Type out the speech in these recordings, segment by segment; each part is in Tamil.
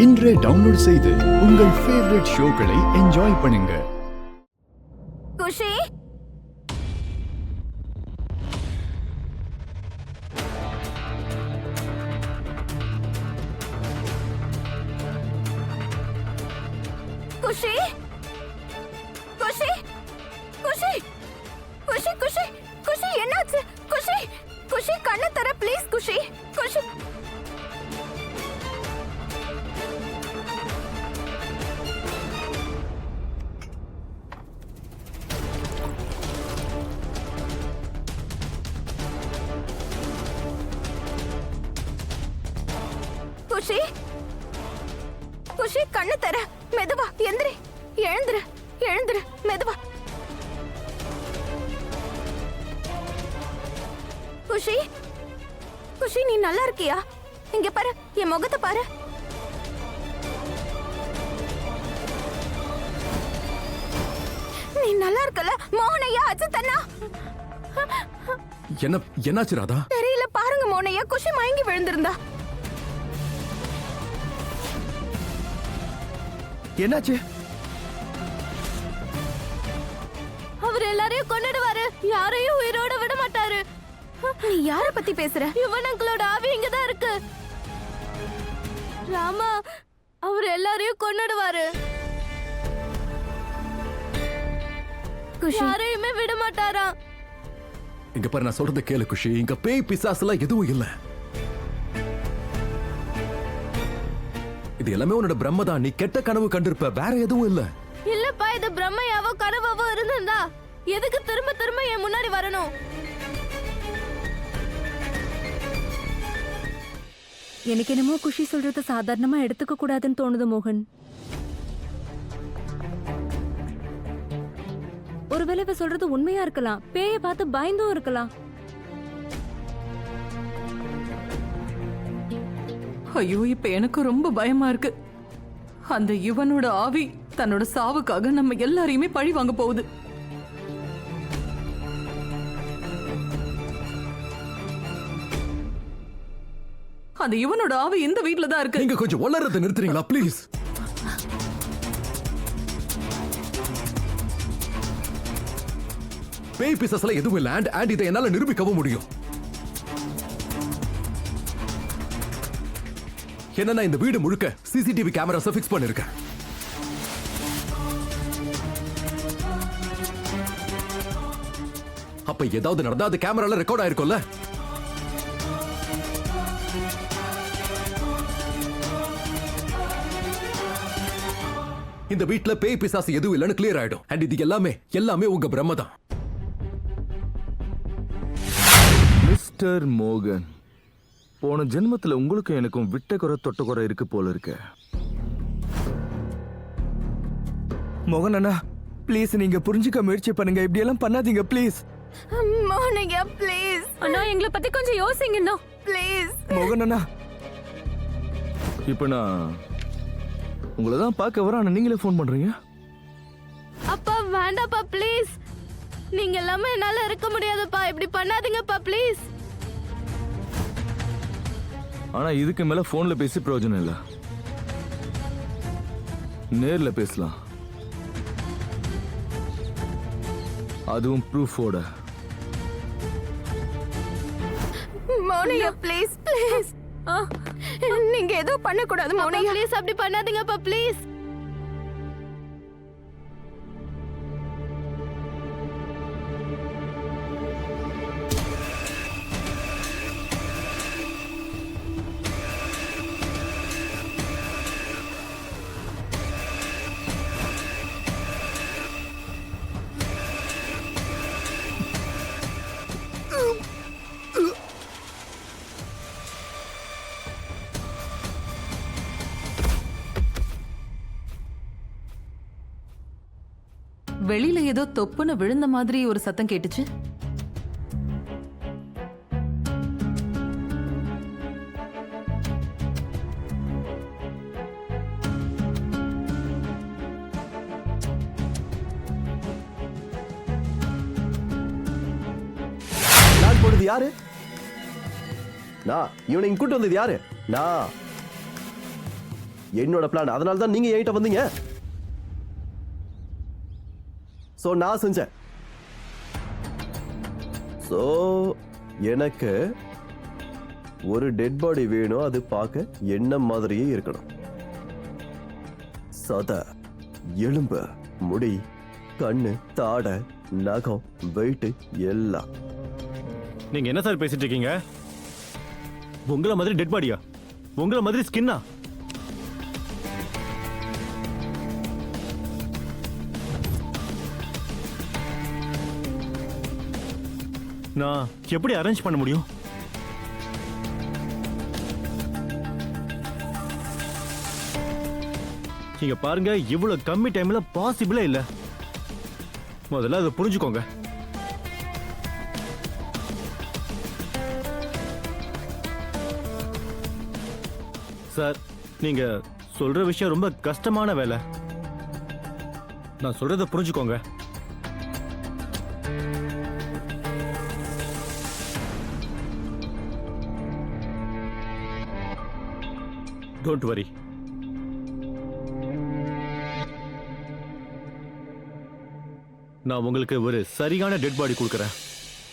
இன்றே டவுன்லோட் செய்து உங்கள் ஃபேவரட் ஷோக்களை என்ஜாய் பண்ணுங்க. குஷி குஷி குஷி குஷி குஷி குஷி குஷி என்னாச்சு? குஷி குஷி கண்ணு தர ப்ளீஸ். குஷி குஷி குஷி குஷி கண்ணு தர மெதுவா எந்திரி. எழுந்துரு எழுந்துரு மெதுவா. குஷி குஷி நீ நல்லா இருக்கியா? இங்க பாரு, என் முகத்தை பாரு. நீ நல்லா இருக்கல? மோகனையா அச்சத்தண்ணா என்னாச்சு ராதா? தெரியல, பாருங்க மோகனையா. குஷி மயங்கி விழுந்திருந்தா. என்னாச்சு? அவர் எல்லாரையும் கொன்னுடுவாரு, யாரையும் உயிரோட விட மாட்டாரு. நீ யார பத்தி பேசுற? யுவன் அங்கிளோட ஆவி இங்கதான் இருக்கு. ராமா, அவர் எல்லாரையும் கொன்னுடுவாரு, யாரையுமே விட மாட்டாரா. இங்க பாரு, நான் சொல்றத கேளு குஷி. இங்க பேய் பிசாசுலாம் எதுவும் இல்ல. இது எல்லாமே உன்னோட பிரம்மதான். நீ கெட்ட கனவு கண்டிருப்ப, வேற எதுவும் இல்ல. இல்லப்பா, இது பிரம்மையாவோ கனவாவோ இருந்திருந்தா எதுக்கு திரும்ப திரும்ப என் முன்னாடி வரணும்? எனக்கு என்னமோ குஷி சொல்றது சாதாரணமா எடுத்துக்க கூடாதுன்னு தோணுது மோகன். ஒருவேளை இவ சொல்றது உண்மையா இருக்கலாம். பேயை பார்த்து பயந்தும் இருக்கலாம். ஐயோ, இப்ப எனக்கு ரொம்ப பயமா இருக்கு. அந்த யுவனோட ஆவி தன்னோட சாவுக்காக நம்ம எல்லாரையுமே பழி வாங்க போகுது. அந்த யுவனோட ஆவி இந்த வீட்ல தான் இருக்கு. நீங்க கொஞ்சம் வளர்றதை நிறுத்துறீங்களா ப்ளீஸ்? பேய் பிசாசுலாம் எதுவும் இல்ல. அண்ட் இதை என்னால நிரூபிக்கவும் முடியும். என்னன்னா, இந்த வீடு முழுக்க சிசிடிவி கேமராஸை ஃபிக்ஸ் பண்ணிருக்கேன். அப்ப ஏதாவது நடந்தா அது கேமரால ரெக்கார்ட் ஆயிருக்கும்ல. இந்த வீட்ல பேய் பிசாசு எதுவும் இல்லைன்னு கிளியர் ஆயிடும். அண்ட் இது எல்லாமே உங்க பிரம்மதான். மிஸ்டர் மோகன், போன ஜென்மத்துல உங்களுக்கும் எனக்கும் விட்ட குறை தொட்ட குறை இருக்கு போல இருக்கு. மோகன் அண்ணா, ப்ளீஸ் நீங்க புரிஞ்சுக்க முயற்சி பண்ணுங்க. இப்படி எல்லாம் பண்ணாதீங்க ப்ளீஸ். மோகனையா ப்ளீஸ். அண்ணா, எங்களை பத்தி கொஞ்சம் யோசிங்கண்ணா ப்ளீஸ். மோகன் அண்ணா, இப்ப நான் உங்களை தான் பார்க்க வர, ஆனா நீங்களே ஃபோன் பண்றீங்க. அப்பா வேண்டாப்பா ப்ளீஸ். நீங்க எல்லாமே என்னால இருக்க முடியாதுப்பா. இப்படி பண்ணாதீங்கப்பா ப்ளீஸ். ஆனா இதுக்கு மேல போன்ல பேசி பிரயோஜனம் இல்ல. நேர்ல பேசலாம், அதுவும் ப்ரூஃபோட. மோனையா ப்ளீஸ் ப்ளீஸ். நீங்க எதுவும் பண்ண கூடாது மோனையா. ப்ளீஸ் அப்படி பண்ணாதீங்கப்பா ப்ளீஸ். வெளியில ஏதோ தொப்புன்னு விழுந்த மாதிரி ஒரு சத்தம் கேட்டுச்சு. போடுறது யாரு? நான். இவனை இங்க கூட்டு வந்தது யாரு? நான். என்னோட பிளான். அதனால தான் நீங்க என்கிட்ட வந்தீங்க. சோ நான் செஞ்சேன். சோ எனக்கு ஒரு டெட் பாடி வேணும். அது பார்க்க என்ன மாதிரியே இருக்கணும். சத, எலும்பு, முடி, கண்ணு, தாடை, நகம், வெயிட் எல்லாம். நீங்க என்ன சார் பேசிட்டு இருக்கீங்க? உங்கள மாதிரி டெட் பாடியா? உங்கள மாதிரி ஸ்கின்னா? நான் எப்படி அரேஞ்ச் பண்ண முடியும்? நீங்க பாருங்க, இவ்வளவு கம்மி டைம்ல பாசிபிளே இல்ல. முதல்ல அதை புரிஞ்சுக்கோங்க. சார், நீங்க சொல்ற விஷயம் ரொம்ப கஷ்டமான வேலை. நான் சொல்றத புரிஞ்சுக்கோங்க. Don't worry. நான் உங்களுக்கு ஒரு சரியான டெட் பாடி கொடுக்கறேன்.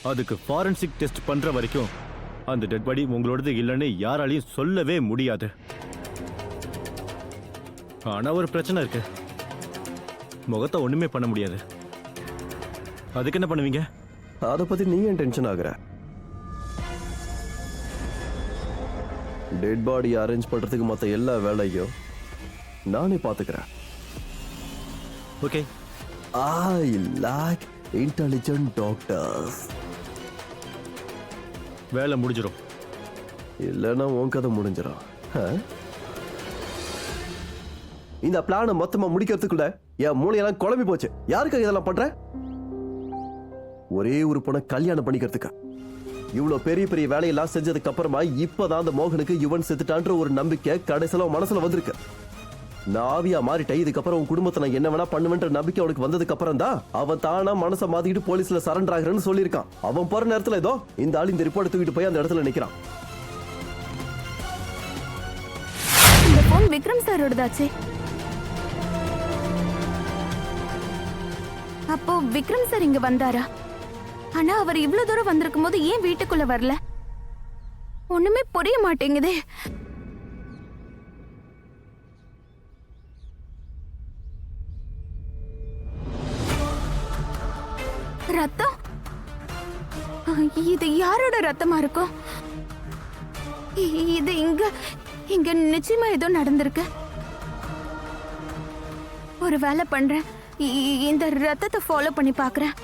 அதுக்கு ஃபாரன்சிக் டெஸ்ட் பண்ற வரைக்கும் அந்த டெட் பாடி உங்களோடது இல்லைன்னு யாராலையும் சொல்லவே முடியாது. ஆனா ஒரு பிரச்சனை இருக்கு. முகத்தை ஒண்ணுமே பண்ண முடியாது. அதுக்கு என்ன பண்ணுவீங்க? அதை பத்தி நீ ஏன் டென்ஷன் ஆகுற? டெட் பாடி அரேஞ்ச் பண்றதுக்கு மத்த எல்லா வேலையும் நானே பாத்துக்கிறேன். Okay. I like intelligent doctors. வேலை முடிஞ்சிடும். இல்லைன்னா உன் கதை முடிஞ்சிடும். இந்த பிளானை மொத்தமா முடிக்கிறதுக்குள்ள என் மூளையெல்லாம் குழம்பி போச்சு. யாருக்காக இதெல்லாம் பண்ற? ஒரே ஒரு பொண்ணை கல்யாணம் பண்ணிக்கிறதுக்கு. இவ்வளவு பெரிய பெரிய வேலையெல்லாம் செஞ்சதுக்கு அப்புறமா இப்பதான் அந்த மோகனுக்கு யுவன் செத்துட்டான்ற ஒரு நம்பிக்கை கடைசியில மனசுல வந்திருக்கு. நான் ஆவியா மாறிட்டேன். இதுக்கப்புறம் உன் குடும்பத்தை நான் என்ன வேணா பண்ணுவேன்ற நம்பிக்கை அவனுக்கு வந்ததுக்கு அப்புறம் தான் அவன் தானா மனசை மாத்திக்கிட்டு போலீஸ்ல சரண்டர் ஆகிறேன்னு சொல்லியிருக்கான். அவன் போற நேரத்துல ஏதோ இந்த ஆள் இந்த ரிப்போர்ட் தூக்கிட்டு போய் அந்த இடத்துல நிக்கிறான். இந்த போன் விக்ரம் சாரோடதாச்சே. அப்போ விக்ரம் சார் இங்க வந்தாரா? ஆனா அவர் இவ்வளவு தூரம் வந்திருக்கும் போது ஏன் வீட்டுக்குள்ள வரல? ஒண்ணுமே புரிய மாட்டேங்குதே. ரத்தம்? இது யாரோட ரத்தமா இருக்கும்? இது இங்க நிச்சயமா ஏதோ நடந்திருக்கு. ஒரு வேலை பண்றேன். இந்த ரத்தத்தை ஃபாலோ பண்ணி பாக்குறேன்.